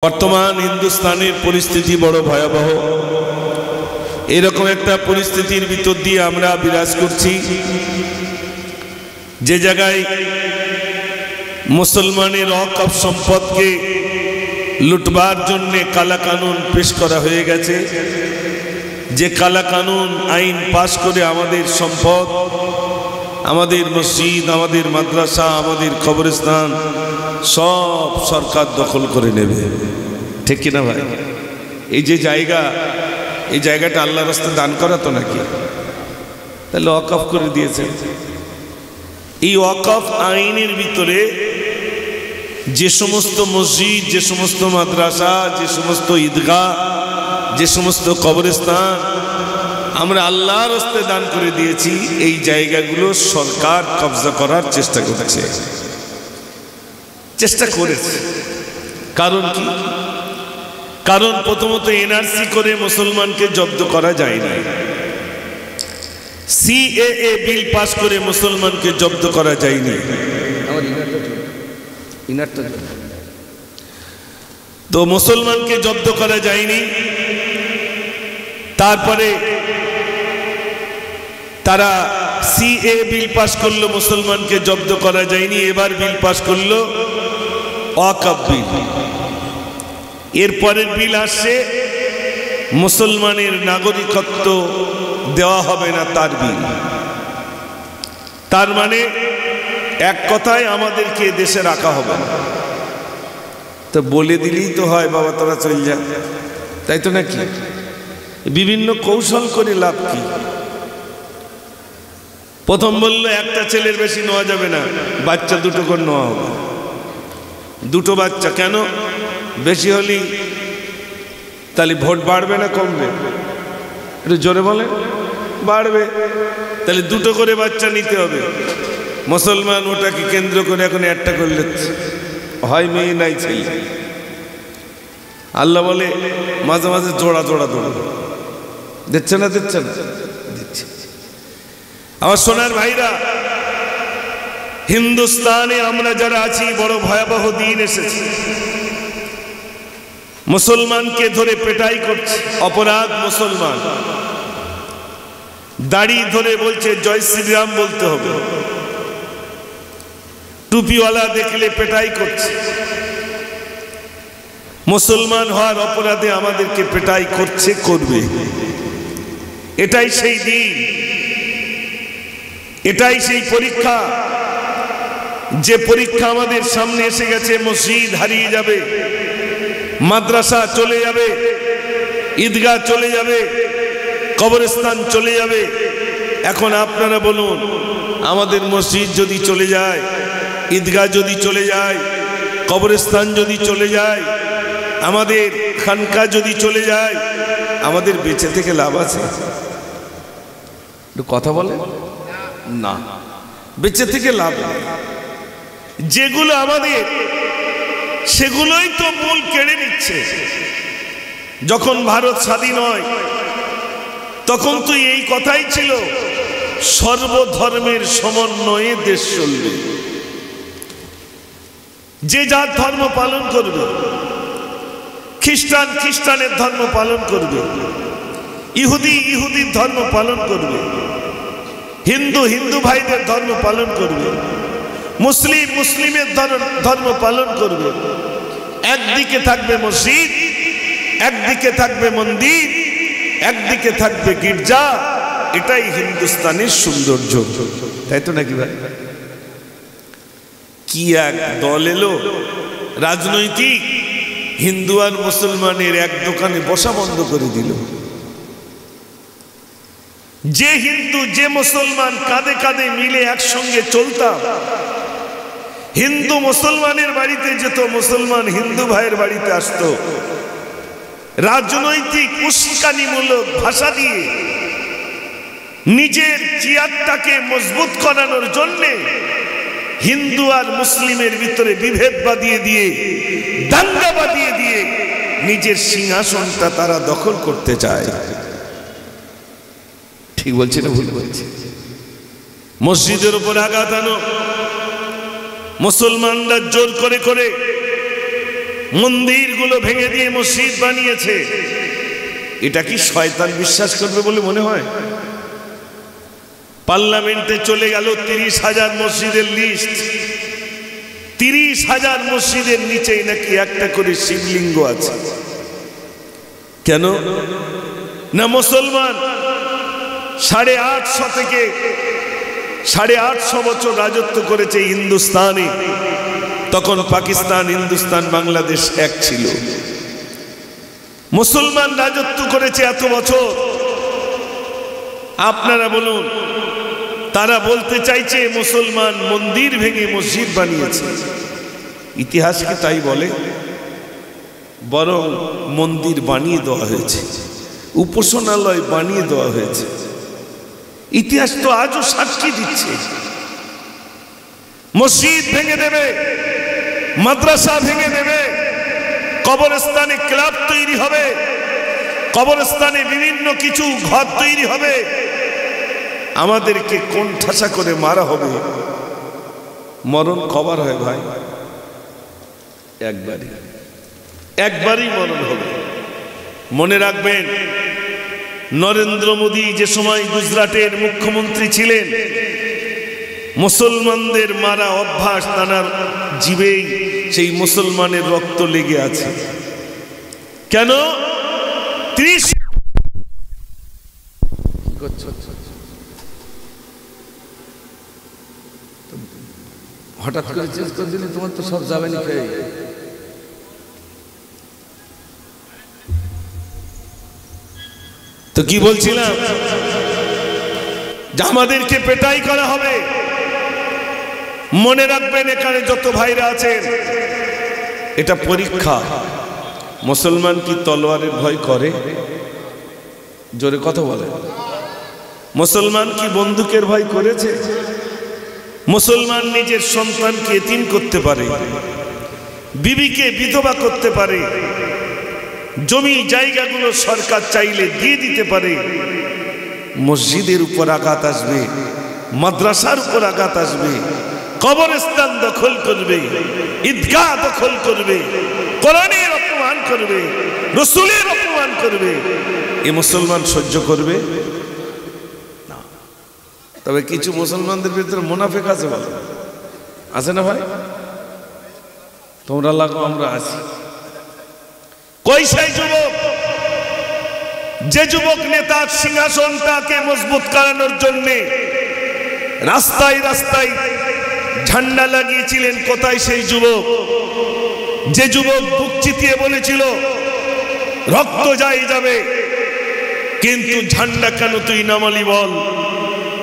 বর্তমান হিন্দুস্তানের পরিস্থিতি বড় ভয়াবহ। এরকম একটা পরিস্থিতির ভিতর দিয়ে আমরা বিরাজ করছি, যে জায়গায় মুসলমানের ওয়াকফ সম্পদকে লুটবার জন্য কালা কানুন পেশ করা হয়ে গেছে। যে কালা কানুন আইন পাশ করে আমাদের সম্পদ, আমাদের মসজিদ, আমাদের মাদ্রাসা, আমাদের কবরস্থান সব সরকার দখল করে নেবে। ঠিক কিনা ভাই? এই যে জায়গা, এই জায়গাটা আল্লাহর রাস্তায় দান করা তো নাকি, তাহলে ওয়াকফ করে দিয়েছে। এই ওয়াকফ আইনের ভিতরে যে সমস্ত মসজিদ, যে সমস্ত মাদ্রাসা, যে সমস্ত ঈদগাহ, যে সমস্ত কবরস্থান আমরা আল্লাহর রাস্তায় দান করে দিয়েছি, এই জায়গাগুলো সরকার কবজা করার চেষ্টা করেছে। কারণ কি? কারণ প্রথমত এনআরসি করে মুসলমানকে জব্দ করা যায় না, সিএএ বিল পাস করে মুসলমানকে জব্দ করা যায়নি। তো মুসলমানকে জব্দ করা যায়নি। তারপরে তারা সিএ বিল পাস করলো, মুসলমানকে জব্দ করা যায়নি। এবার বিল পাস করলো ওয়াকফ বিল। এরপরের বিল আসছে মুসলমানের নাগরিকত্ব দেওয়া হবে না, তার বিল। তার মানে এক কথায় আমাদেরকে দেশে রাখা হবে না। তো বলে দিলেই তো হয়, বাবা তোরা চল যা, তাই তো নাকি? বিভিন্ন কৌশল করে লাভ কি? প্রথম বললো একটা ছেলের বেশি নেওয়া যাবে না, বাচ্চা দুটো করে নেওয়া হবে। দুটো বাচ্চা কেন? বেশি হলে তাহলে ভোট বাড়বে না কমবে? একটু জোরে বলে। বাড়বে। তাহলে দুটো করে বাচ্চা নিতে হবে। মুসলমান ওটাকে কেন্দ্র করে এখন একটা করলে হয় মেয়ে নাই ছেলে। আল্লাহ বলে মাঝে মাঝে জোড়া জোড়া জোড়া দিচ্ছে না, দিচ্ছে না, দিচ্ছে। আমার সোনার ভাইরা, হিন্দুস্তানে আমরা যারা আছি বড় ভয়াবহ দিন এসেছে। মুসলমানকে ধরে পেটাই করছে, অপরাধ মুসলমান। দাড়ি ধরে বলছে জয় শ্রীরাম বলতে হবে, টুপিওয়ালা দেখলে পেটাই করছে। মুসলমান হওয়ার অপরাধে আমাদেরকে পেটাই করছে, করবে। এটাই সেই দিন, এটাই সেই পরীক্ষা, যে পরীক্ষা আমাদের সামনে এসে গেছে। মসজিদ হারিয়ে যাবে, মাদ্রাসা চলে যাবে, ঈদগাহ চলে যাবে, কবরস্থান চলে যাবে। এখন আপনারা বলুন, আমাদের মসজিদ যদি চলে যায়, ঈদগাহ যদি চলে যায়, কবরস্থান যদি চলে যায়, আমাদের খানকা যদি চলে যায়, আমাদের বেঁচে থেকে লাভ আছে? কথা বলে না, বেঁচে থেকে লাভ নেই। যেগুলো আমাদের, সেগুলোই তো মূল কেড়ে নিচ্ছে। যখন ভারত স্বাধীন হয় তখন তো এই কথাই ছিল, সর্বধর্মের সমন্বয়ে দেশ চলবে। যে যার ধর্ম পালন করবে, খ্রিস্টান খ্রিস্টানের ধর্ম পালন করবে, ইহুদি ইহুদির ধর্ম পালন করবে, হিন্দু হিন্দু ভাইদের ধর্ম পালন করবে, মুসলিম মুসলিমের ধর্ম পালন করবে। একদিকে থাকবে মসজিদ, একদিকে থাকবে মন্দির, একদিকে থাকবে গির্জা। এটাই হিন্দুস্তানের সৌন্দর্য, তাই তো নাকি ভাই? কি এক দল এলো রাজনৈতিক, হিন্দু আর মুসলমানের এক দোকানে বসা বন্ধ করে দিল। যে হিন্দু যে মুসলমান কাঁধে কাঁধে মিলে একসঙ্গে চলতাম, হিন্দু মুসলমানের বাড়িতে যেত, মুসলমান হিন্দু ভাইয়ের বাড়িতে আসতো। রাজনৈতিক উস্কানিমূলক ভাষা দিয়ে নিজের চেয়ারটাকে মজবুত করানোর জন্য হিন্দু আর মুসলিমের ভিতরে বিভেদ বাঁধিয়ে দিয়ে, দাঙ্গা বাঁধিয়ে দিয়ে নিজের সিংহাসনটা তারা দখল করতে চায়। ঠিক বলছি না ভুল বলছি? মসজিদের উপর আঘাত আনো, মুসলমানরা জোর করে করে মন্দিরগুলো ভেঙে দিয়ে মসজিদ বানিয়েছে। এটা কি শয়তান বিশ্বাস করবে বলে মনে হয়? পার্লামেন্টে চলে গেল 30,000 মসজিদের লিস্ট। 30,000 মসজিদের নিচেই নাকি একটা করে শিবলিঙ্গ আছে। কেন না? মুসলমান 850 থেকে 850 বছর রাজত্ব করেছে হিন্দুস্তানে। তখন পাকিস্তান, হিন্দুস্তান, বাংলাদেশ এক ছিল। মুসলমান রাজত্ব করেছে এত বছর। আপনারা বলুন, তারা বলতে চাইছে মুসলমান মন্দির ভেঙে মসজিদ বানিয়েছে। ইতিহাস কি তাই বলে? বরং মন্দির বানিয়ে দেওয়া হয়েছে, উপাসনালয় বানিয়ে দেওয়া হয়েছে। ইতিহাস তো আজও সাক্ষী দিচ্ছে। মসজিদ ভেঙে দেবে, মাদ্রাসা ভেঙে দেবে, কবরস্থানে ক্লাব তৈরি হবে, কবরস্থানে বিভিন্ন কিছু ঘর তৈরি হবে। আমাদেরকে কোন ঠাসা করে মারা হবে। মরণ কবার হয় ভাই? একবারই মরণ হবে। মনে রাখবেন, নরেন্দ্র মোদী যে সময় গুজরাটের মুখ্যমন্ত্রী ছিলেন, মুসলমানদের মারা অভ্যাস তার জীবেই সেই মুসলমানের রক্ত লেগে আছে। কেন? 30 হঠাৎ করে চেঞ্জ করে দিলে তোমার তো সব যাবে না। তো কি বলছিলাম, যে আমাদেরকে পেটাই করা হবে। মনে রাখবেন, এখানে যত ভাইরা আছেন, এটা পরীক্ষা। মুসলমান কি তলোয়ারের ভয় করে? জোরে কথা বলে। মুসলমান কি বন্দুকের ভয় করেছে? মুসলমান নিজের সন্তানকে এতিম করতে পারে, বিবিকে বিধবা করতে পারে, জমি জায়গাগুলো সরকার চাইলে দিয়ে দিতে পারে। মসজিদের উপর আঘাত আসবে, মাদ্রাসার উপর আঘাত আসবে, কবরস্থান দখল করবে, ঈদগাহ দখল করবে, কোরআনের অপমান করবে, রাসূলের অপমান করবে। এ মুসলমান সহ্য করবে না। তবে কিছু মুসলমানদের ভিতরে মুনাফিক আছে, বলে আছে না ভাই? তোমরা লাগো, আমরা আছি। কই সেই যুবক, যে যুবক নেতার সিংহাসনটাকে মজবুত করানোর জন্য রাস্তায় রাস্তায় ঝান্ডা লাগিয়েছিলেন? কোথায় সেই যুবক? যে যুবক বুক চিতিয়ে বলেছিল রক্ত যাই যাবে, কিন্তু ঝান্ডা কেন তুই নামালি বল?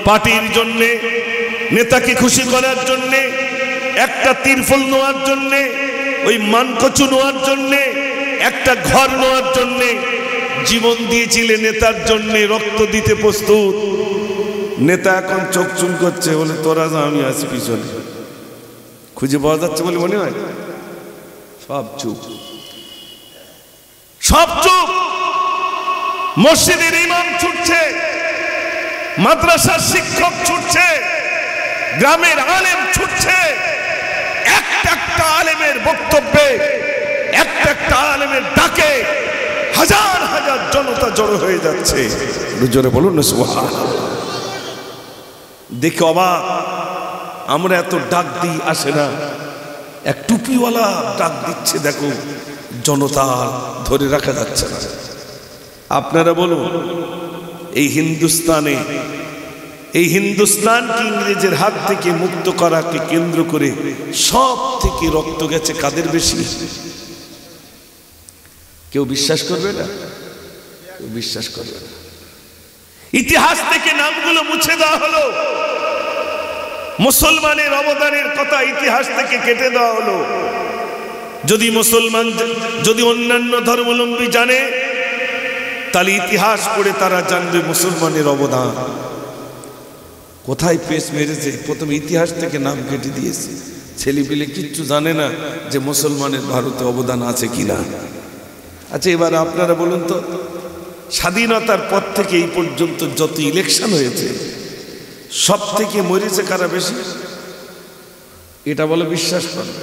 পার্টির জন্য, নেতাকে খুশি করার জন্য, একটা তিরফল নেওয়ার জন্য, ওই মানকচু নেওয়ার জন্য, একটা ঘর নেওয়ার জন্য জীবন দিয়েছিলেন। নেতার জন্য রক্ত দিতে প্রস্তুত। নেতা এখন চোখ চুন করছে, বলে তোরা যা, আমি আছি পিছনে। খুঁজে পাওয়া যাচ্ছে বলে মনে হয়? সব চুপ, সব চুপ। মসজিদের ইমাম ছুটছে, মাদ্রাসার শিক্ষক ছুটছে, গ্রামের আলেম ছুটছে। একটা একটা আলেমের বক্তব্যে, একটা একটা আলেমের ডাকে হাজার হাজার জনতা জড়ো হয়ে যাচ্ছে। জোরে বলুন না সুবহানাল্লাহ। দেখে অবাক, আমরা এত ডাক দিই, আসে না। এক টুপিওয়ালা ডাক দিচ্ছে, দেখো জনতা ধরে রাখা যাচ্ছে না। আপনারা বলুন, এই হিন্দুস্তানে, এই হিন্দুস্তানকে ইংরেজের হাত থেকে মুক্ত করাকে কেন্দ্র করে সব থেকে রক্ত গেছে কাদের বেশি? কেউ বিশ্বাস করবে না, কেউ বিশ্বাস করবে না। ইতিহাস থেকে নামগুলো মুছে দেওয়া হলো, মুসলমানের অবদানের কথা ইতিহাস থেকে কেটে দেওয়া হলো। যদি মুসলমান, যদি অন্যান্য ধর্মাবলম্বী জানে, তাহলে ইতিহাস পড়ে তারা জানবে মুসলমানের অবদান কোথায় পেশ মেরেছে। প্রথমে ইতিহাস থেকে নাম কেটে দিয়েছে। ছেলেপিলে কিচ্ছু জানে না যে মুসলমানের ভারতে অবদান আছে কিনা। আচ্ছা, এবার আপনারা বলুন তো, স্বাধীনতার পর থেকে এই পর্যন্ত যত ইলেকশন হয়েছে, সব থেকে মরেছে কারা বেশি? এটা বলে বিশ্বাস করবে।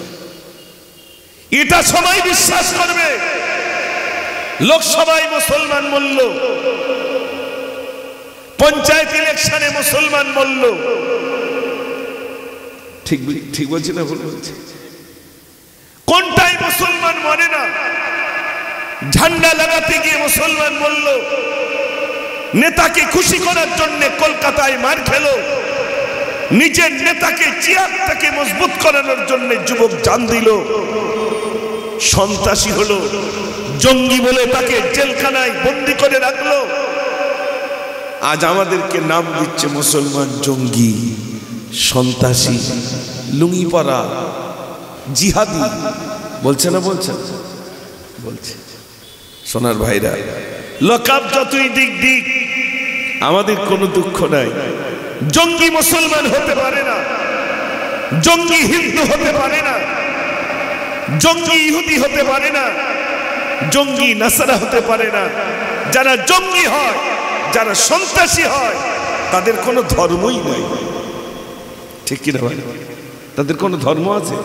এটা সবাই বিশ্বাস করবে। লোকসভায় মুসলমান মরল, পঞ্চায়েত ইলেকশনে মুসলমান মরল, ঠিক ঠিক বলছি না ভুল বলছি? কোনটাই মুসলমান মরে না? ঝান্ডা লাগাতে গিয়ে মুসলমান মরল, নেতাকে খুশি করার জন্য কলকাতায় মার খেল, নিজের নেতাকে চেয়ার থেকে মজবুত করানোর জন্য যুবক জান দিল, সন্ত্রাসী হলো, জঙ্গি বলে তাকে জেলখানায় বন্দী করে রাখলো। আজ আমাদেরকে নাম দিচ্ছে মুসলমান জঙ্গি, সন্ত্রাসী, লুঙ্গি পরা, জিহাদি বলছে না? বলছে বলছে। সোনার ভাইরা, লকআপ যতই দিক দিক আমাদের কোনো দুঃখ নাই। জঙ্গি মুসলমান হতে পারে না, জঙ্গি হিন্দু হতে পারে না, জঙ্গি ইহুদি হতে পারে না, জঙ্গি নাসারা হতে পারে না। যারা জঙ্গি হয়, যারা সন্ত্রাসী হয়, তাদের কোনো ধর্মই নাই। ঠিক কিনা ভাই? তাদের কোনো ধর্ম আছে?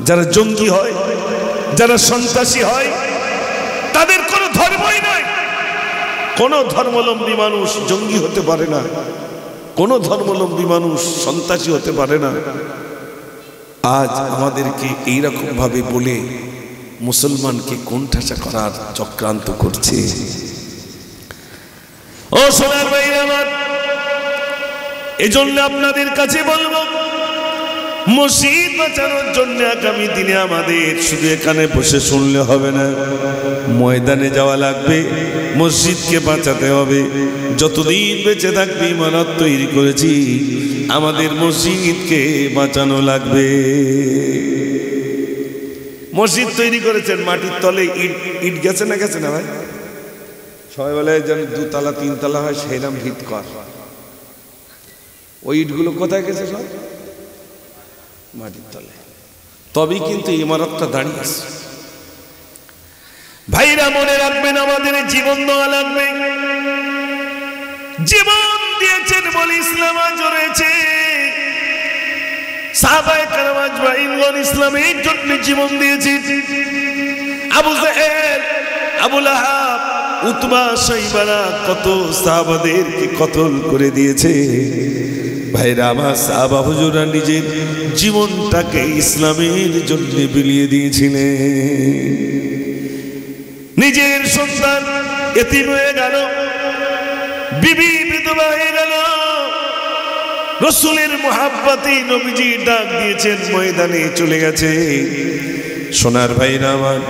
যারা জঙ্গি হয়, যারা সন্ত্রাসী হয়, তাদের কোনো ধর্মই নাই। কোন ধর্মাবলম্বী মানুষ জঙ্গি হতে পারে না, কোন ধর্মাবলম্বী মানুষ সন্ত্রাসী হতে পারে না। আজ আমাদেরকে এইরকম ভাবে বলে মুসলমানকে কোণঠাসা করার চক্রান্ত করছে। ও সোনার ভাইরা আমার, এজন্য আপনাদের কাছে বলবো, মসজিদ বাঁচানোর জন্য আগামী দিনে আমাদের শুধু এখানে বসে শুনলে হবে না, ময়দানে যাওয়া লাগবে, মসজিদকে বাঁচাতে হবে। যতদিন বেঁচে থাকবে ইমারত তৈরি করেছি, আমাদের মসজিদকে বাঁচানো লাগবে। মসজিদ তৈরি করেছেন মাটির তলে, ইট গেছে না? গেছে না ভাই? সবাই বলে যেন 2 তলা 3 তলা হয়, সেইরাম ভিত কর। ওই ইটগুলো কোথায় গেছে? সব মাটির তলে। তবেই কিন্তু ইমারতটা দাঁড়িয়ে আছে। ভাইরা মনে রাখবেন, আমাদের জীবন দেওয়া লাগবে। জীবন দিয়েছেন বলে ইসলাম আজ রয়েছে। সাহাবায়ে কেরাম আজমাইন ইসলামের জন্য জীবন দিয়েছে। আবু জাহেল, আবু লাহাব, উতবা, শাইবারা কত সাহাবাদেরকে কতল করে দিয়েছে। ভাইরা আমার, সাহাবা হুজুররা নিজের জীবনটাকে ইসলামের জন্য বিলিয়ে দিয়েছিলেন। নিজের সন্তান এতিম হয়ে গেল, বিবি বিধবা হয়ে গেল, রাসূলের মুহাব্বতে নবীজি ডাক দিয়েছেন, ময়দানে চলে গেছে। সোনার ভাইরা আমার,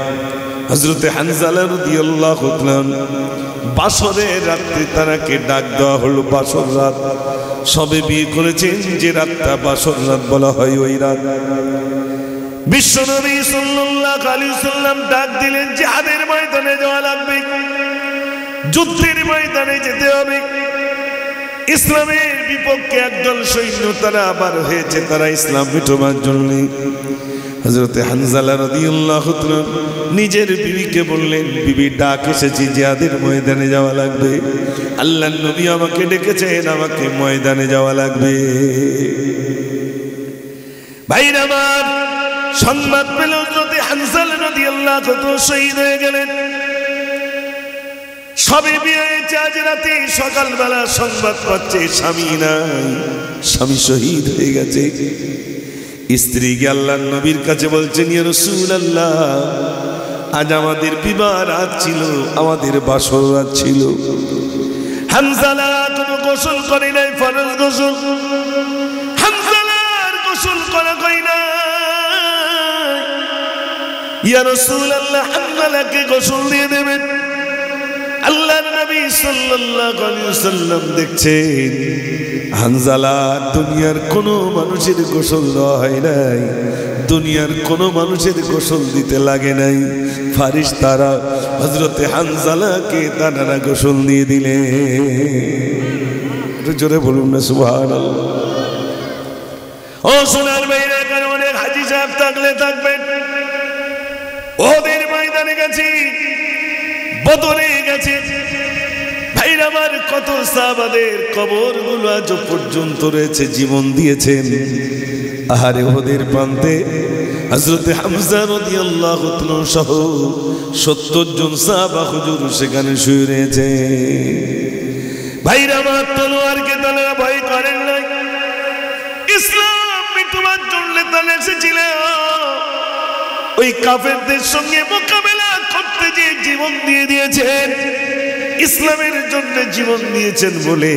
হযরত হানজালা রাদিয়াল্লাহু তাআলা বাসরের রাতে তারাকে ডাক দেওয়া হলো। বাসর রাত, সবে বিয়ে করেছেন, যে রাতটা বাসর রাত বলা হয়, ওই রাত বিশ্বনবী সাল্লাল্লাহু আলাইহি ওয়াসাল্লাম ডাক দিলেন, জিহাদের ময়দানে যাওয়া লাগবে, যুদ্ধের ময়দানে যেতে হবে। ইসলামের বিপক্ষে একদল সৈন্য তারা আবার হয়েছে, তারা ইসলাম মিটাবার জন্য। হযরত হানজালা রাদিয়াল্লাহু তাআলা নিজের বিবিকে বললেন, বিবি ডাক এসেছি, জিহাদের ময়দানে যাওয়া লাগবে। আল্লাহর নবী আমাকে ডেকেছেন, আমাকে ময়দানে যাওয়া লাগবে। ভাইরা আমার, সংবাদ পেল হযরত হানজালা রাদিয়াল্লাহু তাআলা শহীদ হয়ে গেলেন। সবে বিয়ে হয়েছে, আজ রাতে সকালবেলা সংবাদ পাচ্ছে স্বামী নাই, স্বামী শহীদ হয়ে গেছে। স্ত্রী গিয়ে আল্লাহর নবীর কাছে বলছেন, ইয়া রাসূলুল্লাহ, আজ আমাদের বিবাহ রাত ছিল, আমাদের বাসর রাত ছিল। হানজালা কোনো গোসল করে নাই, ফরজ গোসল। হানজালার গোসল করা কই না। ইয়া রাসূলুল্লাহ, হানজালাকে গোসল দিয়ে দেবেন। আল্লাহর নবী সাল্লাল্লাহু আলাইহি ওয়াসাল্লাম দেখছেন, হানজালা দুনিয়ার কোনো মানুষের গোসল দেওয়া হয় নাই, দুনিয়ার কোনো মানুষের গোসল দিতে লাগে নাই। ফারিস্তারা হযরতে হানজালাকে তারা গোসল দিয়ে দিলেন। একটু জোরে বলুন না সুবহানাল্লাহ। ও সোনার মেয়েরা, এখানে অনেক হাজী সাহেব থাকলে থাকবেন। ওদের ময়দানে গেছি, বদরে গেছে। ভাইরা আমার, কত সাহাবাদের কবরগুলো আজ পর্যন্ত রয়েছে, জীবন দিয়েছেন। আহারে ওদের প্রান্তে হযরতে হামজা রাদিয়াল্লাহু তাআলা সহ 70 জন সাহাবা হুজুর সেখানে শুয়ে রয়েছে। ভাইরা আমার, তলোয়ারকে তারা ভয় করেন নাই। ইসলাম মিটবার জন্য তারা এসেছিলেন। ওই কাফেরদের সঙ্গে মোকাবেলা করতে যে জীবন দিয়ে দিয়েছেন, ইসলামের জন্য জীবন দিয়েছেন বলে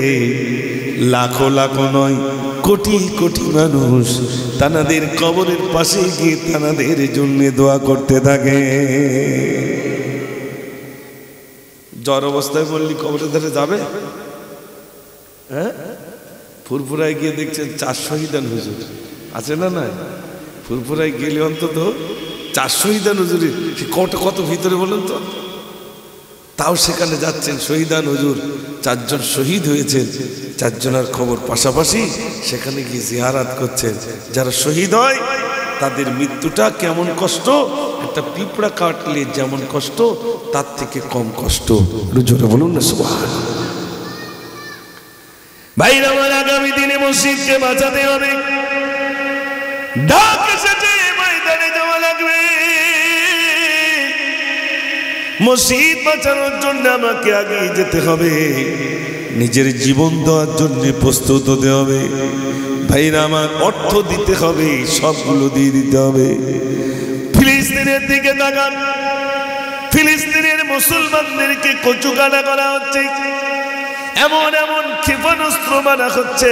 লাখো লাখো নয়, কোটি কোটি মানুষ তানাদের কবরের পাশে গিয়ে তানাদের জন্য দোয়া করতে থাকে। জ্বর অবস্থায় বললি কবরের ধারে যাবে? হ্যাঁ, ফুরফুরায় গিয়ে দেখছেন 4 শহীদান হুজুর আছে না? না, ফুরফুরায় গেলে অন্তত 4 শহীদান হুজুর, কত ভিতরে বলুন তো। তাও সেখানে যাচ্ছেন, শহীদান হুজুর 4 জন শহীদ হয়েছেন, 4 জনের খবর পাশাপাশি সেখানে গিয়ে জিয়ারাত করছেন। যারা শহীদ হয় তাদের মৃত্যুটা কেমন কষ্ট, একটা পিঁপড়া কাটলে যেমন কষ্ট তার থেকে কম কষ্ট। জোরে বলুন না সুবহানাল্লাহ। ভাইরা আমার, আগামী দিনে মসজিদকে বাঁচাতে হবে। ডাক এসেছে, ময়দানে যাওয়া লাগবে। মসজিদ বাঁচানোর জন্য আমাকে আগে যেতে হবে, নিজের জীবন দেওয়ার জন্য প্রস্তুত হতে হবে। ভাইরা আমার, অর্থ দিতে হবে, সবগুলো দিয়ে দিতে হবে। ফিলিস্তিনের দিকে তাকান, ফিলিস্তিনের মুসলমানদেরকে কচুকাটা করা হচ্ছে, এমন এমন ক্ষেপণাস্ত্র মারা হচ্ছে,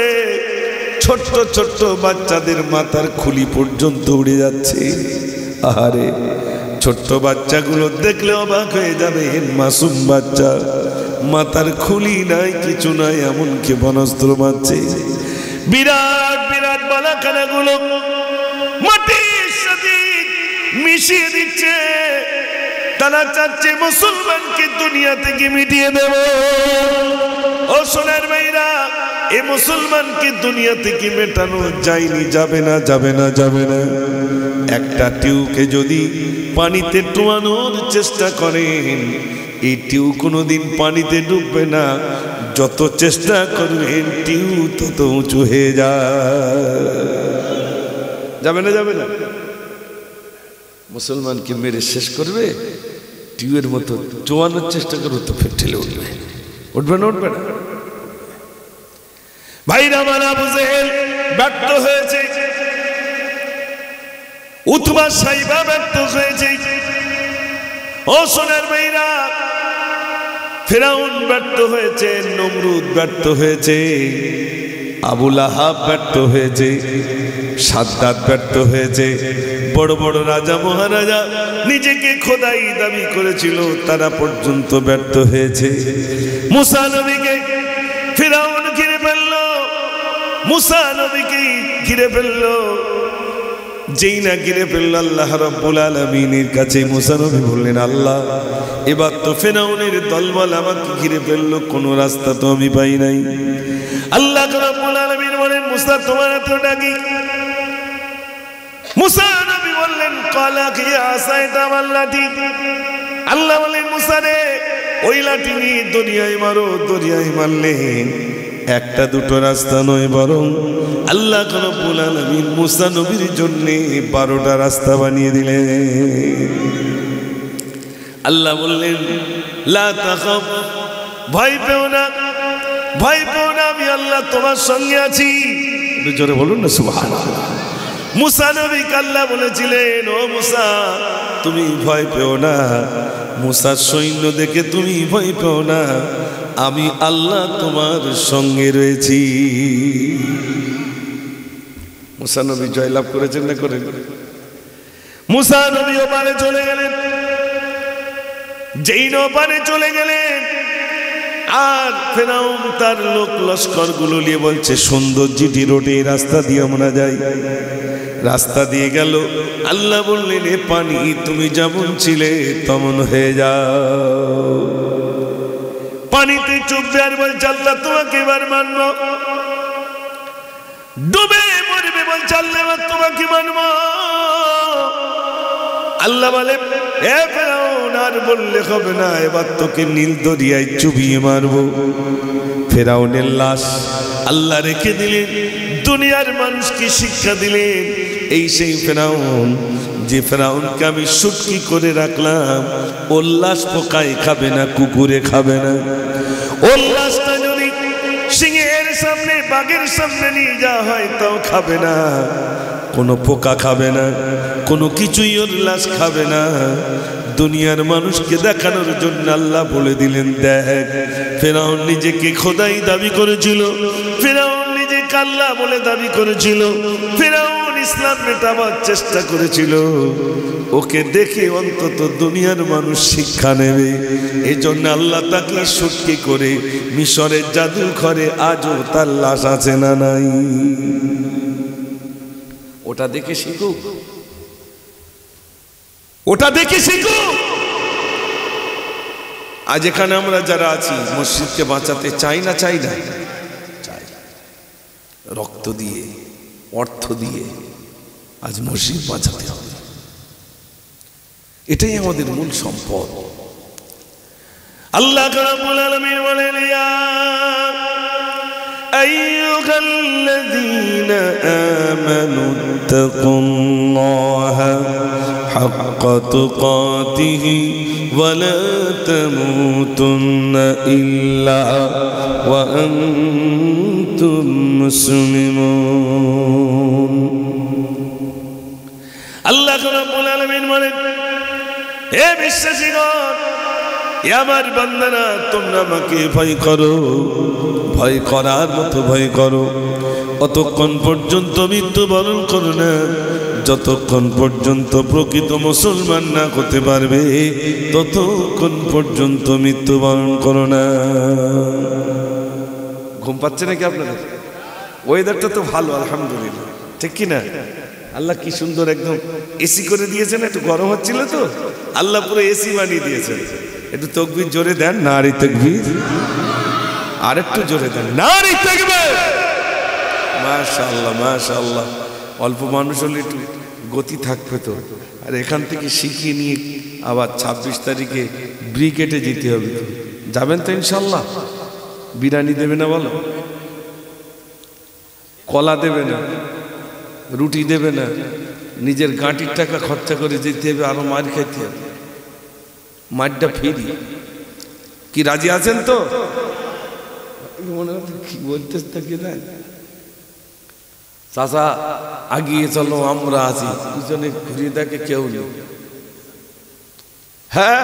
ছোট্ট ছোট্ট বাচ্চাদের মাথার খুলি পর্যন্ত উড়ে যাচ্ছে। আহারে, ছোট্ট বাচ্চাগুলো দেখলে অবাক হয়ে যাবে, মাসুম বাচ্চা, মাথার খুলি নাই, কিছু নাই, এমন ক্ষেপণাস্ত্র মারছে। বিরাট বিরাট বালাখানাগুলো মাটির সাথে মিশিয়ে দিচ্ছে। তারা চাচ্ছে মুসলমানকে দুনিয়া থেকে মিটিয়ে দেব। ও সোনার ভাইরা, এই মুসলমানকে দুনিয়া থেকে মেটানো যায়নি, যাবে না, যাবে না, যাবে না। একটা টিউকে যদি পানিতে ডুবানোর চেষ্টা করেন, এই টিউ কোনোদিন পানিতে ডুববে না। যত চেষ্টা করবেন টিউ তত উঁচু হয়ে যায়। যাবে না, যাবে না। মুসলমানকে মেরে শেষ করবে, টিউয়ের মতো চোয়ানোর চেষ্টা করবে তো ফের ঠেলে উঠবে। উঠবে না, উঠবে না। ভাইরা আমার, আবু জেহেল ব্যর্থ হয়েছে, উতবা সাইবা ব্যর্থ হয়েছে। ও সোনার ভাইরা, ফিরাউন ব্যর্থ হয়েছে, নমরুদ ব্যর্থ হয়েছে, আবু লাহাব ব্যর্থ হয়েছে, সাদ্দাত ব্যর্থ হয়েছে। বড় বড় রাজা মহারাজা নিজেকে খোদাই দাবি করেছিল, তারা পর্যন্ত ব্যর্থ হয়েছে। মুসা নবীকে ফিরাউন ঘিরে ফেলল, মুসা নবীকে ঘিরে ফেলল। যেই না ঘিরে ফেলল, আল্লাহ রাব্বুল আলামিনের কাছে মুসা নবী বললেন, আল্লাহ, এবার তো ফিরাউনের দলবল আমাকে ঘিরে ফেললো, কোনো রাস্তা তো আমি পাই নাই। আল্লাহ রাব্বুল আলামিন বলেন, মুসা, তোমার এতটা কি? মুসা নবী বললেন, কালা কি আসা, এটা আমার লাঠি। আল্লাহ বলেন, মুসা রে, ওই লাঠি নিয়ে দরিয়ায় মারো। দরিয়ায় মারলে একটা দুটো রাস্তা নয়, বরং আল্লাহ রাব্বুল আলামিন মুসা নবীর জন্য 12টা রাস্তা বানিয়ে দিলেন। আল্লাহ বললেন, লা তাখাফ, ভয় পেও না, ভয় পেও না, আমি আল্লাহ তোমার সঙ্গে আছি। জোরে বলুন না সুবহানাল্লাহ। মুসা নবীকে আল্লাহ বলেছিলেন, ও মুসা, তুমি ভয় পেও না, মুসার সৈন্য দেখে তুমি ভয় পেও না, আমি আল্লাহ তোমার সঙ্গে রয়েছি। মুসা নবী জয়লাভ করেছেন না করেন? মুসা নবী ওপারে চলে গেলেন। যেই ওপারে চলে গেলেন, আর ফেরাউন তার লোক লস্কর গুলো নিয়ে বলছে, সুন্দর জিটি রোডে রাস্তা দিয়ে আমরা যাই। রাস্তা দিয়ে গেল। আল্লাহ বললেন, এ পানি তুমি যেমন ছিলে তেমন হয়ে যাও। পানিতে চুপবে আর বলছে, আল্লাহ তোমাকে এবার মানব। ডুবে মরবে বলছে, আল্লাহ এবার তোমাকে মানব। আল্লাহ বলে, এ ফেরাউন, আর বললে হবে না, এবার তোকে নীল দরিয়ায় চুবিয়ে মারব। ফেরাউনের লাশ আল্লাহ রেখে দিলেন, দুনিয়ার মানুষকে শিক্ষা দিলেন, এই সেই ফেরাউন, যে ফেরাউনকে আমি শুটকি করে রাখলাম, ওর লাশ পোকায় খাবে না, কুকুরে খাবে না। ওর লাশটা যদি সিংহের সামনে, বাঘের সামনে নিয়ে যাওয়া হয় তাও খাবে না, কোনো পোকা খাবে না, কোনো কিছুই ওর লাশ খাবে না। দুনিয়ার মানুষকে দেখানোর জন্য আল্লাহ বলে দিলেন, দেখ ফেরাউন নিজেকে খোদাই দাবি করেছিল, ফেরাউন নিজেকে আল্লাহ বলে দাবি করেছিল, ফেরাউন ইসলাম মেটাবার চেষ্টা করেছিল। ওকে দেখে অন্তত দুনিয়ার মানুষ শিক্ষা নেবে, এই জন্য আল্লাহ তাকে শুটকি করে মিশরের জাদুঘরে আজও তার লাশ আছে না নাই? ওটা দেখে শিখুক, ওটা দেখে শিখুক। আজ এখানে আমরা যারা আছি মসজিদকে বাঁচাতে চাই না, চাই না, চাই। রক্ত দিয়ে, অর্থ দিয়ে আজ মসজিদ বাঁচাতে হবে, এটাই আমাদের মূল সম্পদ। আল্লাহ রাব্বুল আলামিন বলেন, ইয়া আইয়ুহাল্লাযীনা আমানু তাকুল্লাহা হাক্কা তুকাতিহি ওয়া লা তামুতুন্না ইল্লা ওয়া আনতুম মুসলিমুন। আল্লাহ রাব্বুল আলামিন বলেন, হে বিশ্বাসীগণ, হে আমার বান্দারা, তোমরা আমাকে ভয় করো, ভয় করার মতো ভয় করো। অতক্ষণ পর্যন্ত মৃত্যুবরণ করো না যতক্ষণ পর্যন্ত প্রকৃত মুসলমান না হতে পারবে, ততক্ষণ পর্যন্ত মৃত্যুবরণ করো না। ঘুম পাচ্ছে নাকি আপনাদের? ওয়েদারটা তো ভালো আলহামদুলিল্লাহ, ঠিক কি না? আল্লাহ কি সুন্দর একদম এসি করে দিয়েছেন। একটু গরম হচ্ছিল তো আল্লাহ পুরো এসি বানিয়ে দিয়েছেন। একটু তাকবীর জোরে দেন, নারী তাকবীর। আর একটু জোরে দেন, নারী তাকবীর। মাশাআল্লাহ মাশাআল্লাহ। অল্প মানুষ হলে একটু গতি থাকবে তো। আর এখান থেকে শিখিয়ে নিয়ে আবার 26 তারিখে ব্রিগেডে যেতে হবে। যাবেন তো ইনশাল্লাহ? বিরিয়ানি দেবে না বলো, কলা দেবে না, রুটি দেবে না, নিজের গাঁটির টাকা খরচা করে যেতে হবে, আরো মার খেতে হবে। মারটা ফিরি কি রাজি আছেন তো? মনে হচ্ছে কি বলতে থাকি না, চাচা আগিয়ে চলো আমরা আছি, পিছনে ঘুরিয়ে দেখে কেউ নেই। হ্যাঁ,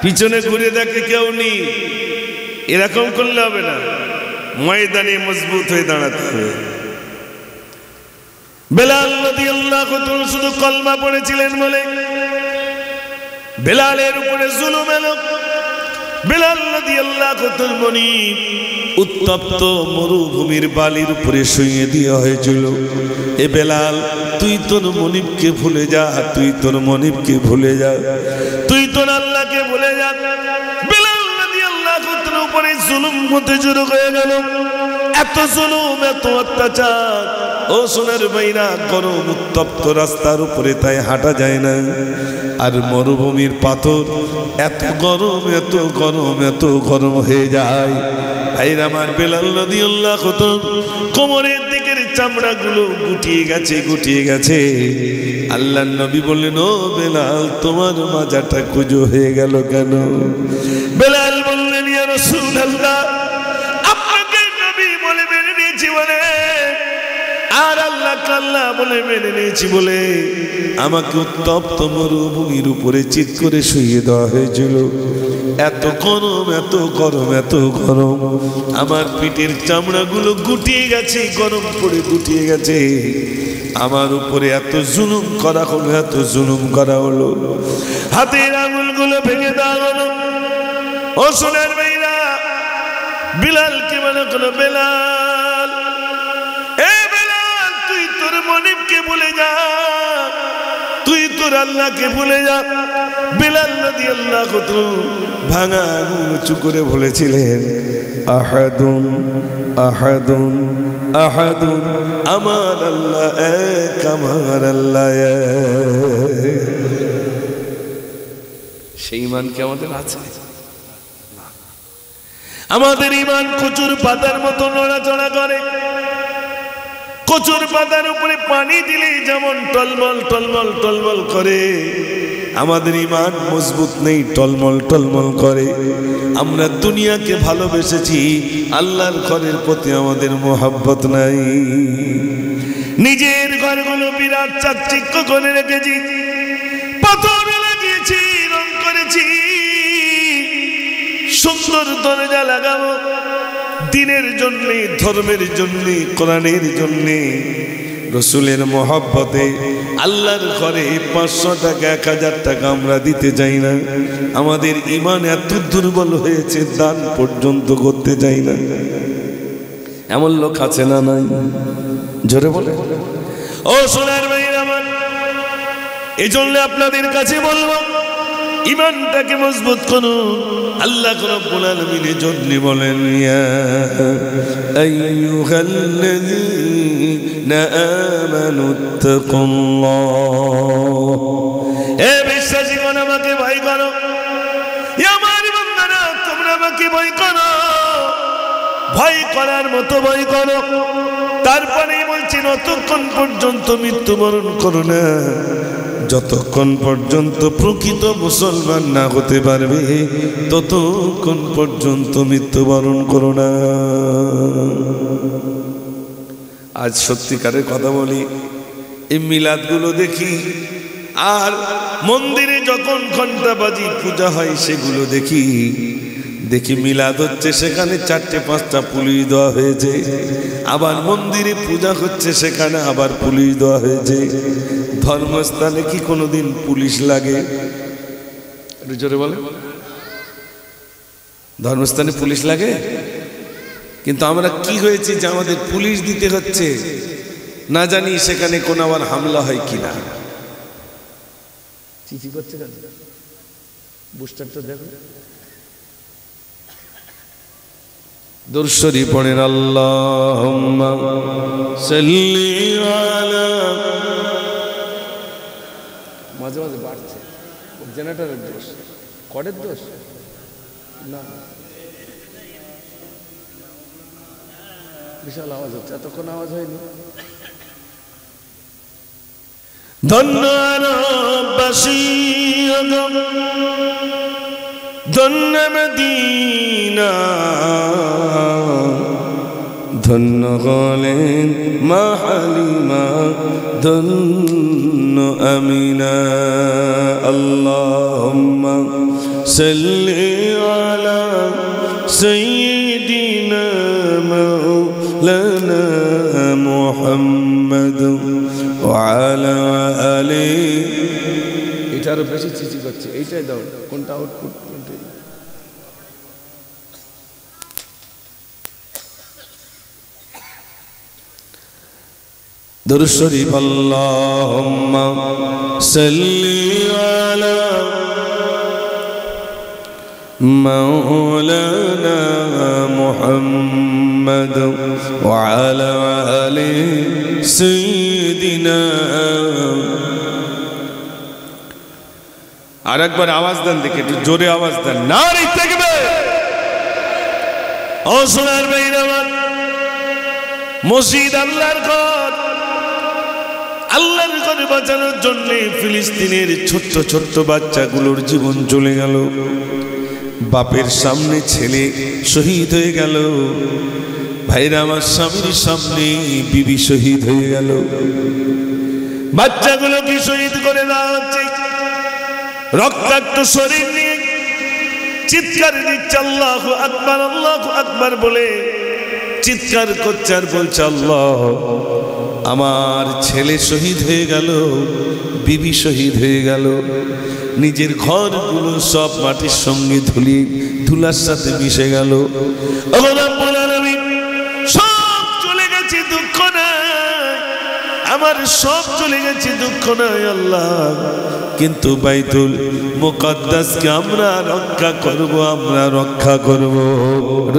পিছনে ঘুরিয়ে দেখে কেউ নেই। এরকম করলে হবে না, ময়দানে মজবুত হয়ে দাঁড়াতে হবে। বেলাল রাদিয়াল্লাহু তাআলা শুধু কলমা পড়েছিলেন বলে বেলালের উপরে জুলুম এলো। বেলাল রাদিয়াল্লাহু তাআলা মনিব উত্তপ্ত মরুভূমির বালির উপরে শুইয়ে দেওয়া হয়েছিল। এ বেলাল, তুই তোর মনিবকে ভুলে যা, তুই তোর মনিবকে ভুলে যা, তুই তোর আল্লাহকে ভুলে যা। বেলাল রাদিয়াল্লাহু তাআলার উপরে জুলুম হতে শুরু হয়ে গেল। এত জুলুম, এত অত্যাচার। ও সোনার ভাইরা, গরম উত্তপ্ত রাস্তার উপরে তাই হাঁটা যায় না। আর মরুভূমির পাথর এত গরম, এত গরম, এত গরম হয়ে যায়। ভাইরা আমার, বেলাল রাদিয়াল্লাহু তাআলা কোমরের দিকের চামড়াগুলো গুটিয়ে গেছে, গুটিয়ে গেছে। আল্লাহর নবী বললেন, ও বেলাল, তোমার মাজাটা কুঁজো হয়ে গেল কেন? বেলাল বললেন, ইয়া রাসূলুল্লাহ, আপনাকে নবী বলে মেনে নিয়েছি বলে, আর আল্লাহ কাল্লা বলে মেনে নিয়েছি বলে আমাকে উত্তপ্ত মরুভূমির উপরে চিৎ করে শুইয়ে দেওয়া হয়েছিল। এত গরম, এত গরম, এত গরম, আমার পিঠের চামড়াগুলো গুটিয়ে গেছে, গরম পড়ে গুটিয়ে গেছে। আমার উপরে এত জুলুম করা হলো, এত জুলুম করা হলো, হাতের আঙুলগুলো ভেঙে দেওয়া হলো। ও সোনার ভাইরা, বিলালকে মনে করো, বেলাল, এ বেলাল, তুই তোর মনিবকে ভুলে যা, তুই তোর আল্লাহকে ভুলে যা। বেলাল রাদিয়াল্লাহু তাআলা ভাঙা আঙুল উঁচু করে বলেছিলেন, আহাদুন আহাদুন আহাদুন, আমার আল্লাহ এক, আমার আল্লাহ এক। সেই ঈমান কি আমাদের আছে? আমাদের ঈমান কচুর পাতার মতো নড়াচড়া করে, কচুর পাতার উপরে পানি দিলে যেমন টলমল টলমল টলমল করে, আমাদের ঈমান মজবুত নেই, টলমল টলমল করে। আমরা দুনিয়াকে ভালোবেসেছি, আল্লাহর ঘরের প্রতি আমাদের মোহাব্বত নাই। নিজের ঘরগুলো বিরাট চাকচিক্য করে রেখেছি, পাথর লাগিয়েছি, রং করেছি, সুন্দর দরজা লাগাবো দিনের জন্যে, ধর্মের জন্যে, কোরআনের জন্যে, রসুলের মোহাব্বতে। আল্লাহর ঘরে 500 টাকা 1000 টাকা আমরা দিতে চাই না। আমাদের ঈমান এত দুর্বল হয়েছে, দান পর্যন্ত করতে চাই না। এমন লোক আছে না নাই? জোরে বলে। ও সোনার ভাইয়ের আমার, এই জন্য আপনাদের কাছে বলবো, ঈমানটাকে মজবুত করুন। আল্লাহ রাব্বুল আলামিন জন্য বলেন, ইয়া আইয়ুহাল্লাযীনা আমানুত্তাকুল্লাহ, হে বিশ্বাসীগণ আমাকে ভয় করো। আমার বান্দারা তোমরা আমাকে ভয় করো, ভয় করার মতো ভয় করো। তারপরে বলছি, যতক্ষণ পর্যন্ত মৃত্যুবরণ করো না, যতক্ষণ পর্যন্ত প্রকৃত মুসলমান না হতে পারবে, ততক্ষণ পর্যন্ত মৃত্যুবরণ করো না। আজ সত্যিকারের কথা বলি, এই মিলাদগুলো দেখি, আর মন্দিরে যখন ঘণ্টাবাজি পূজা হয় সেগুলো দেখি, মিলাদ হচ্ছে সেখানে 4-5টা পুলিশ দেওয়া হয়েছে, আবার মন্দিরে পূজা হচ্ছে সেখানে আবার পুলিশ দেওয়া হয়েছে। ধর্মস্থানে কি কোনোদিন পুলিশ লাগে? জোরে বলে। ধর্মস্থানে পুলিশ লাগে, কিন্তু আমরা কি হয়েছে যে আমাদের পুলিশ দিতে হচ্ছে, না জানি সেখানে কোন আবার হামলা হয় কিনা। চিঠি করছে কেন? বুস্টারটা দেখো। দুরূদ শরীফ পড়েন, আল্লাহুম্মা সাল্লি আলা। মাঝে মাঝে বাড়ছে, জেনারেটরের দোষ, কর্ডের দোষ না, বিশাল আওয়াজ হচ্ছে, এতক্ষণ আওয়াজ হয়নি। ধন্য আরববাসী, ধন্য মদিনা, ধন্য হলেন মা হালিমা, ধন্য আমিনা। আল্লাহুম্মা সাল্লি আলা সাইয়্যিদিনা মাওলানা মুহাম্মদ ওয়া আলা আলিহি। এটা আরো বেশি চিচি করছে, এইটাই দাও। কোনটা আউটপুট? কোনটা? দুরূদ শরীফ, আল্লাহুম্মা সাল্লি আলা মাওলানা মুহাম্মদ ওয়া আলা আলি সাইয়্যিদিনা। আরেকবার আওয়াজ দেন, দেখে একটু জোরে আওয়াজ দেন। নারে তাকবীর। ও সোনার ভাইরা আমার, মসজিদ আল্লাহর ঘর, আল্লাহর ঘরে বাঁচানোর জন্য ফিলিস্তিনের ছোট্ট ছোট্ট বাচ্চাগুলোর জীবন চলে গেল। বাপের সামনে ছেলে শহীদ হয়ে গেল। ভাইরা আমার, স্বামীর সামনে বিবি শহীদ হয়ে গেল। বাচ্চাগুলোকে শহীদ করে দেওয়া হচ্ছে। রক্তাক্ত শরীর নিয়ে চিৎকার দিচ্ছে আল্লাহু আকবার, আল্লাহু আকবার বলে চিৎকার করছে আর বলছে, আল্লাহ, আমার ছেলে শহীদ হয়ে গেল, বিবি শহীদ হয়ে গেল। নিজের ঘরগুলো সব মাটির সঙ্গে ধুলার সাথে মিশে গেল। সব চলে গেছে, দুঃখ নাই, আমার সব চলে গেছে, দুঃখ নাই আল্লাহ, কিন্তু বাইতুল মুকাদ্দাসকে আমরা রক্ষা করব, আমরা রক্ষা করব।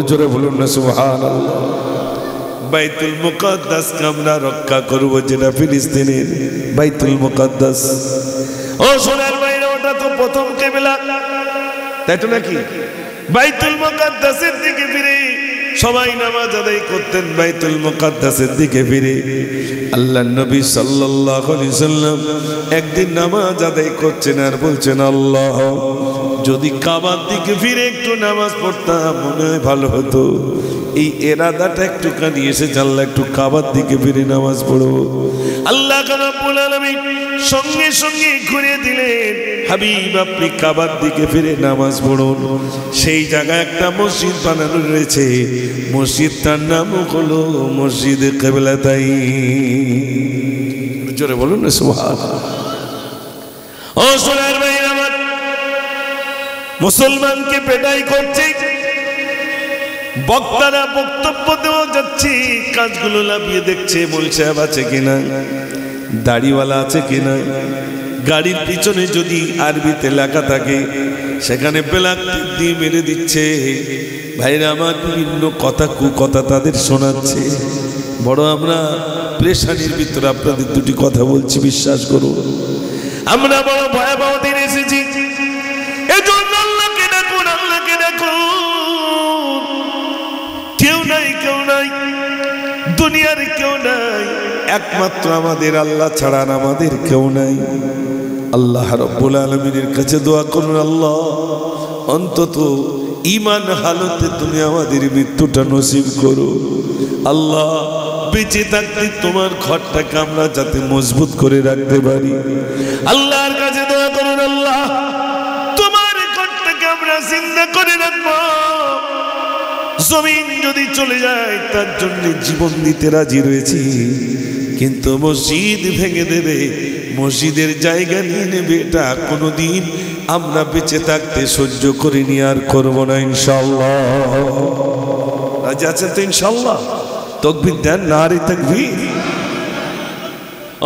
জোরে বলুন না সুবহানাল্লাহ। বাইতুল মুকাদ্দাসকে আমরা রক্ষা করব, যেটা ফিলিস্তিনের বাইতুল মুকাদ্দাস। ও সোনার ভাইরা, ওটা তো প্রথম কিবলা, তাই তো নাকি? বাইতুল মুকাদ্দাসের দিকে ফিরে সবাই নামাজ আদায় করতেন বাইতুল মুকাদ্দাসের দিকে ফিরে। আল্লাহর নবী সাল্লাল্লাহু আলাইহি সাল্লাম একদিন নামাজ আদায় করছেন আর বলছেন, আল্লাহ যদি কাবার দিকে ফিরে একটু নামাজ পড়তাম মনে হয় ভালো হতো। এই এরাদাটা একটুখানি এসেছে, আল্লাহ একটু কাবার দিকে ফিরে নামাজ পড়বো। আল্লাহ রাব্বুল আলামিন সঙ্গে সঙ্গে ঘুরে দিলেন, হাবিব আপনি কাবার দিকে ফিরে নামাজ পড়ুন। সেই জায়গায় একটা মসজিদ বানানো রয়েছে, মসজিদটার নাম হলো মসজিদে কিবলাতাইন। জোরে বলুন না সুবহানাল্লাহ। ও সোনার ভাইরা আমার, মুসলমানকে পেটাই করছে, বক্তারা বক্তব্য দেওয়া যাচ্ছে, কাজগুলো লাভিয়ে দেখছে মৌলভী সাহেব আছে কিনা, দাড়িওয়ালা আছে কিনা। গাড়ির পিছনে যদি আরবিতে লেখা থাকে সেখানে ব্ল্যাক টিপ দিয়ে মেরে দিচ্ছে। ভাইরা আমার, বিভিন্ন কথা কুকথা তাদের শোনাচ্ছে। বড় আমরা প্রেশানির ভিতরে আপনাদের দুটি কথা বলছি, বিশ্বাস করুন। আমরা বড় ভয়াবহ দিন এসেছি, এজন্য আল্লাহকে ডাকুন, আল্লাহকে ডাকুন। কেউ নাই, কেউ নাই, দুনিয়ার কেউ নাই, একমাত্র আমাদের আল্লাহ ছাড়া আমাদের কেউ নাই। আল্লাহ রাব্বুল আলামিনের কাছে দোয়া করুন, আল্লাহ অন্তত ঈমান হালতে তুমি আমাদের মৃত্যুটা নসিব করো। আল্লাহ বেঁচে থাকতে তোমার ঘরটাকে আমরা যাতে মজবুত করে রাখতে পারি। আল্লাহর কাছে দোয়া করুন, আল্লাহ তোমার ঘরটাকে আমরা জিন্দা করে রাখবো। জমিন যদি চলে যায় তার জন্য জীবন দিতে রাজি রয়েছি, কিন্তু মসজিদ ভেঙে দেবে, মসজিদের জায়গা নিয়ে নেবে, এটা কোনোদিন আমরা বেঁচে থাকতে সহ্য করিনি আর করবো না ইনশাআল্লাহ। রাজি আছেন তো ইনশাআল্লাহ? তাকবীর দেন, নারে তাকবীর।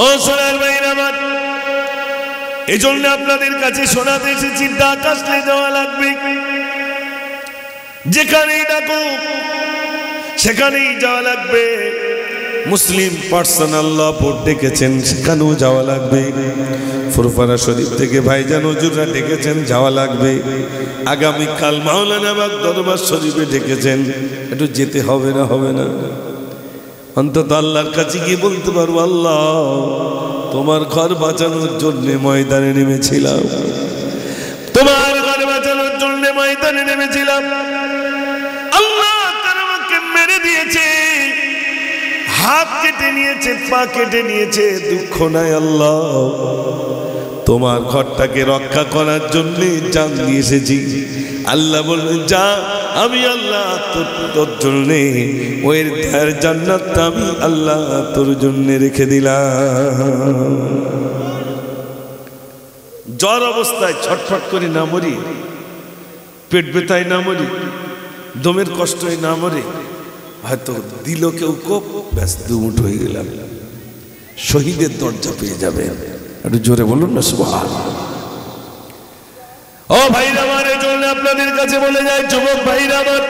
ও সোনার ভাইরা আমার, এই জন্য আপনাদের কাছে শোনাতে এসেছি, ডাক আসলে যাওয়া লাগবে। যেখানেই ডাকো সেখানেই যাওয়া লাগবে। মুসলিম পার্সোনাল ল বোর্ড ডেকেছেন, সেখানেও যাওয়া লাগবে। ফুরফারা শরীফ থেকে ভাইজান হুজুররা ডেকেছেন, যাওয়া লাগবে। আগামীকাল মাওলানা বাগ দরবার শরীফে ডেকেছেন, একটু যেতে হবে না? হবে না? অন্তত আল্লাহর কাছে গিয়ে বলতে পারবো, আল্লাহ তোমার ঘর বাঁচানোর জন্য ময়দানে নেমেছিলাম, তোমার ঘর বাঁচানোর জন্য ময়দানে নেমেছিলাম। আল্লাহ তারা আমাকে মেরে দিয়েছে, হাত কেটে নিয়েছে, পা কেটে নিয়েছে, দুঃখ নাই। আল্লাহ তোমার ঘরটাকে রক্ষা করার জন্য জান দিয়ে এসেছি। আল্লাহ বললেন, যা, আমি আল্লাহ তোর জন্য ওই জান্নাতটা আমি আল্লাহ তোর জন্য রেখে দিলাম। জ্বর অবস্থায় ছটফট করে না মরি, পেট ব্যথায় না মরি, দমের কষ্টই না মরে, হয়তো দিল কেউ কোপ, ব্যাস দুমুঠ হয়ে গেলাম, শহীদের দরজা পেয়ে যাবে। একটু জোরে বলুন না সুবহানাল্লাহ। ও ভাইরা আমার, এই জন্য আপনাদের কাছে বলে যায়, যুবক ভাইরা আমার,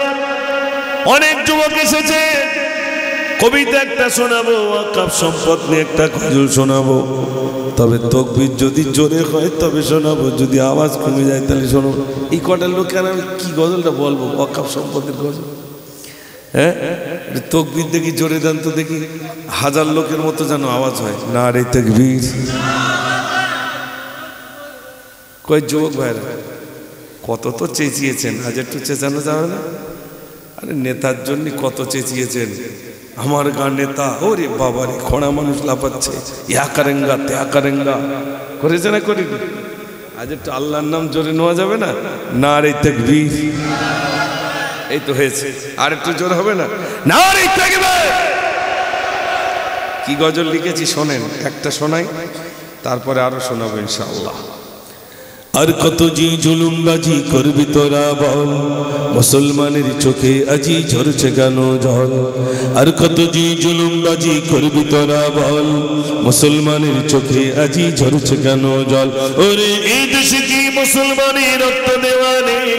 অনেক যুবক এসেছে, কবিতা একটা শোনাবো, ওয়াকফ সম্পদ নিয়ে একটা গজল শোনাবো। তবে তাকবীর যদি জোরে হয় তবে শোনাবো, যদি আওয়াজ কমে যায় তাহলে শোনাবো। এই কটার লোকের আমি কি গজলটা বলবো? ওয়াকফ সম্পদের গজল। হ্যাঁ, তাকবীর দেখি জোরে দেন তো দেখি, হাজার লোকের মতো যেন আওয়াজ হয়। নারে তাকবীর। কয় যুবক ভাইরা, কত তো চেঁচিয়েছেন, আজ একটু চেঁচানো যাবে না? আরে নেতার জন্য কত চেঁচিয়েছেন, আমার গা নেতা, ওরে বাবারে খোঁড়া মানুষ লাফাচ্ছে, ইয়া করেঙ্গা ত্যা করেঙ্গা, করেছে না করিনি? আজ একটু আল্লাহর নাম জোরে নেওয়া যাবে না? নারে তাকবীর। এই তো হয়েছে, আর একটু জোর হবে না? নারে তাকবীর। কি গজল লিখেছি শোনেন, একটা শোনাই, তারপরে আরো শোনাবো ইনশাআল্লাহ। আর কত জি জুলুমবাজি করবি তোরা বল, মুসলমানের চোখে আজি ঝরছে কেন জল। আর কত জি জুলুমবাজি করবি তোরা বল, মুসলমানের চোখে আজি ঝরছে কেন জল। ওরে এই দেশে কি মুসলমানের রক্ত দেওয়া নেই,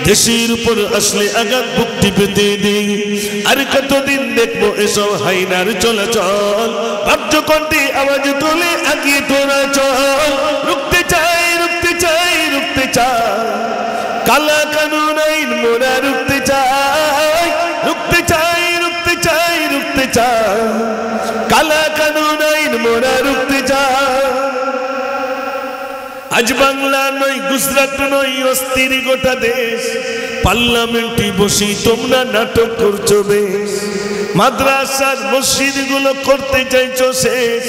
দেশের উপর আসলে আঘাত মুক্তি পেতে দেই। আর কতদিন দেখবো এসব হাইনার চলাচল, ভাবছ কণ্ঠে আওয়াজ তোলে আগিয়ে তোরা চল। রুখতে চাই, রুখতে চাই, রুখতে চাই, কালা কানুন আইন মোরা রুখতে চাই, রুখতে বাংলা নয়, গুজরাট নয়, অস্থির গোটা দেশ। পার্লামেন্টে বসি তোমরা নাটক করছো বেশ। মাদ্রাসার মসজিদ গুলো করতে চাইছো শেষ।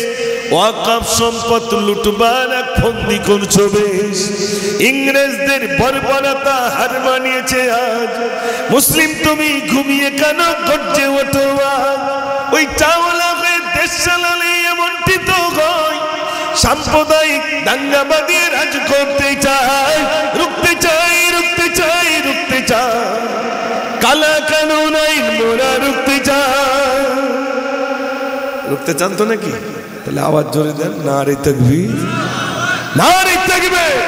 ওয়াকফ সম্পদ লুটবার এক ফন্দি করছো বেশ। ইংরেজদের বর্বরতা হার মানিয়েছে আজ। মুসলিম তুমি ঘুমিয়ে কেন গর্জে ওঠো আজ। ওই চাওলা হয়ে দেশ চালালে এমনটি তো হয়। সাম্প্রদায়িক দাঙ্গাবাদী রাজ করতে চায়, রুখতে চাই, রুখতে চাই, রুখতে চাই। কালা কানুন আইন মোরা রুখতে চাই। রুখতে চান তো নাকি? তাহলে আওয়াজ জোরে দেন, নারে তাকবীর, নারে তাকবীর।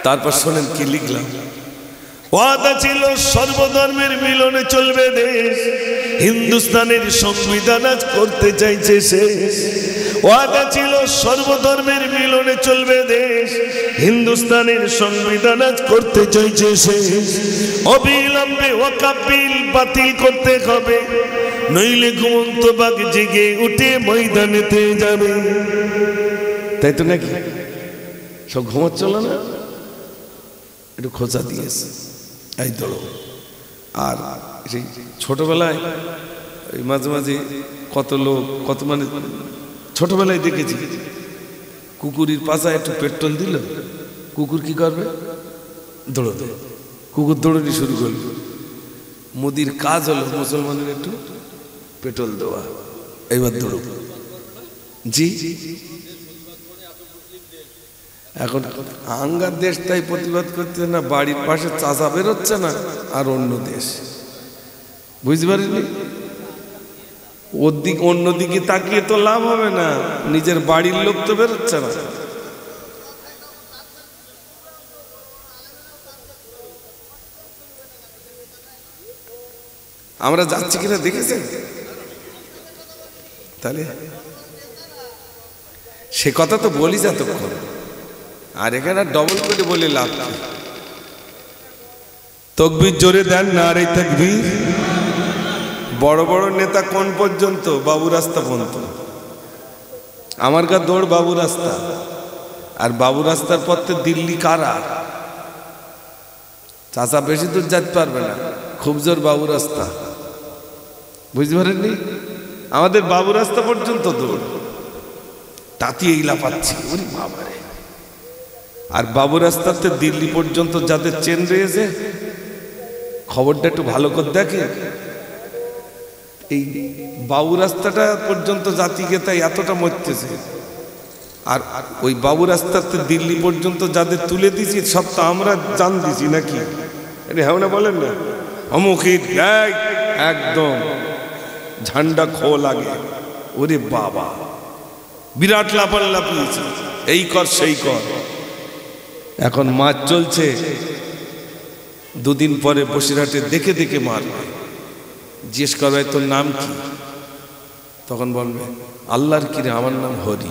তারপর শোনেন কি লিখলাম। ওয়াদা ছিল সর্বধর্মের মিলনে চলবে দেশ। হিন্দুস্তানের সংবিধান আজ করতে চাইছে শেষ। ওয়াদা ছিল সর্বধর্মের মিলনে চলবে দেশ। হিন্দুস্তানের সংবিধান আজ করতে চাইছে শেষ। অবিলম্বে ওয়াকফ বিল বাতিল করতে হবে, নইলে ঘুমন্ত বাঘ জেগে উঠে ময়দানেতে যাবে। তাই তো নাকি? সব ঘুমাচ্ছিল না, একটু খোঁচা দিয়েছে, এই ধরো। আর সেই ছোটবেলায় মাঝে মাঝে কত লোক, কত মানে ছোটবেলায় দেখেছি, কুকুরের পাছায় একটু পেট্রোল দিল, কুকুর কি করবে? দৌড়বে। কুকুর দৌড়ানি শুরু করলো। মোদির কাজ হলো মুসলমানের একটু পেট্রোল দেওয়া, এইবার দৌড়ব। জি, এখন আঙ্গার দেশ তাই প্রতিবাদ করতে না, বাড়ির পাশে চাচা বেরোচ্ছে না, আর অন্য দেশ বুঝতে পারিনি। ওর দিক অন্যদিকে তাকিয়ে তো লাভ হবে না, নিজের বাড়ির লোক তো বেরোচ্ছে না। আমরা যাচ্ছি কিনা দেখেছেন? তাহলে সে কথা তো বলি যতক্ষণ, আর এখানে ডবল করে বলে লাভ। তাকবীর জোরে দেন, নারে তাকবীর। বড় বড় নেতা কোন পর্যন্ত? বাবু রাস্তা পর্যন্ত। আমার গা দৌড় বাবু রাস্তা, আর বাবু রাস্তার পর তো দিল্লি কারা। চাচা বেশি দূর যেতে পারবে না, খুব জোর বাবু রাস্তা, বুঝতে পারেননি? আমাদের বাবু রাস্তা পর্যন্ত দৌড়, তাতে এইলা পাচ্ছি, ওরে বাবারে। আর বাবু রাস্তাতে দিল্লি পর্যন্ত যাদের চেন রয়েছে, খবরটা একটু ভালো করে দেখে। এই বাবু রাস্তাটা পর্যন্ত জাতিকে তাই এতটা মরতেছে, আর ওই বাবু রাস্তাতে দিল্লি পর্যন্ত যাদের তুলে দিছি সব তো আমরা জান দিছি নাকি? এটা হ্যাঁ না বলেন না? অমুখী একদম ঝান্ডা খো লাগে, ওরে বাবা বিরাট লাফালাফিয়েছে, এই কর সেই কর। এখন মাছ চলছে, দুদিন পরে বসিরহাটে দেখে দেখে মারবে। জিজ্ঞেস করবে তোর নাম কি? তখন বলবে আল্লাহর কিরে, আমার নাম হরি।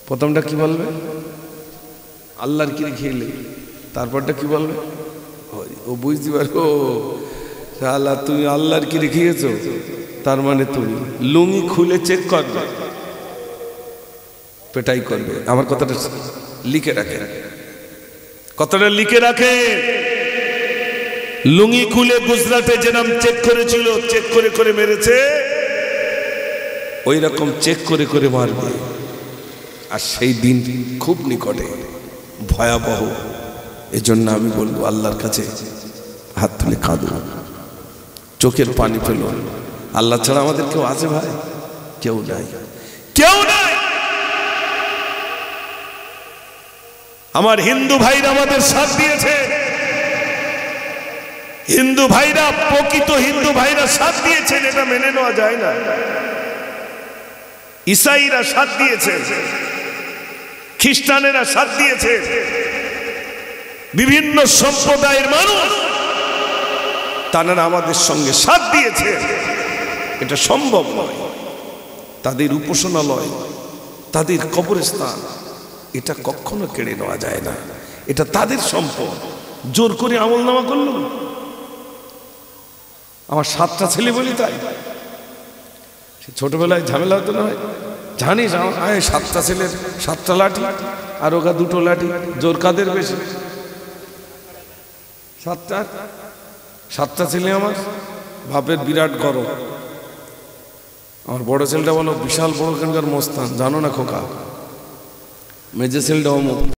প্রথমটা কি বলবে? আল্লাহর কিরে খেলে, তারপরটা কি বলবে? হরি। ও বুঝতে পারো, শালা তুমি আল্লাহর কিরে খেয়েছো, তার মানে তুমি লুঙ্গি খুলে চেক করবে, পেটাই করবে। আমার কথাটা লিখে রাখে, কথাটা লিখে রাখে। লুঙ্গি খুলে গুজরাটে যেরকম চেক করেছিল, চেক করে করে মেরেছে, ওই রকম চেক করে করে মারবে। আর সেই দিন খুব নিকটে, ভয়াবহ। এজন্য আমি বলবো আল্লাহর কাছে হাত তুলে কাঁদো, চোখের পানি ফেল। আল্লাহ ছাড়া আমাদের কেউ আছে ভাই? কেউ নাই, কেউ নাই। আমার হিন্দু ভাইরা আমাদের সাথ দিয়েছে, হিন্দু ভাইরা, প্রকৃত হিন্দু ভাইরা সাথ দিয়েছেন, এটা মেনে নেওয়া যায় না। ঈসাইরা সাথ দিয়েছে, খ্রিস্টানেরা সাথ দিয়েছে, বিভিন্ন সম্প্রদায়ের মানুষ তারা আমাদের সঙ্গে সাথ দিয়েছে। এটা সম্ভব নয়। তাদের উপাসনালয়, তাদের কবরস্থান, এটা কখনো কেড়ে নেওয়া যায় না। এটা তাদের সম্পদ। জোর করে আমল নামা করল। আমার 7টা ছেলে বলি, তাই ছোটবেলায় ঝামেলা হতো না, জানিস সাতটা ছেলের সাতটা লাঠি, আর ওগা দুটো লাঠি, জোর কাদের বেশি? সাতটা ছেলে আমার বাপের বিরাট গরম। আমার বড় ছেলেটা বলো বিশাল বড় খানকার মস্তান, জানো না খোকা? মেজে ছেলেটা অমুক।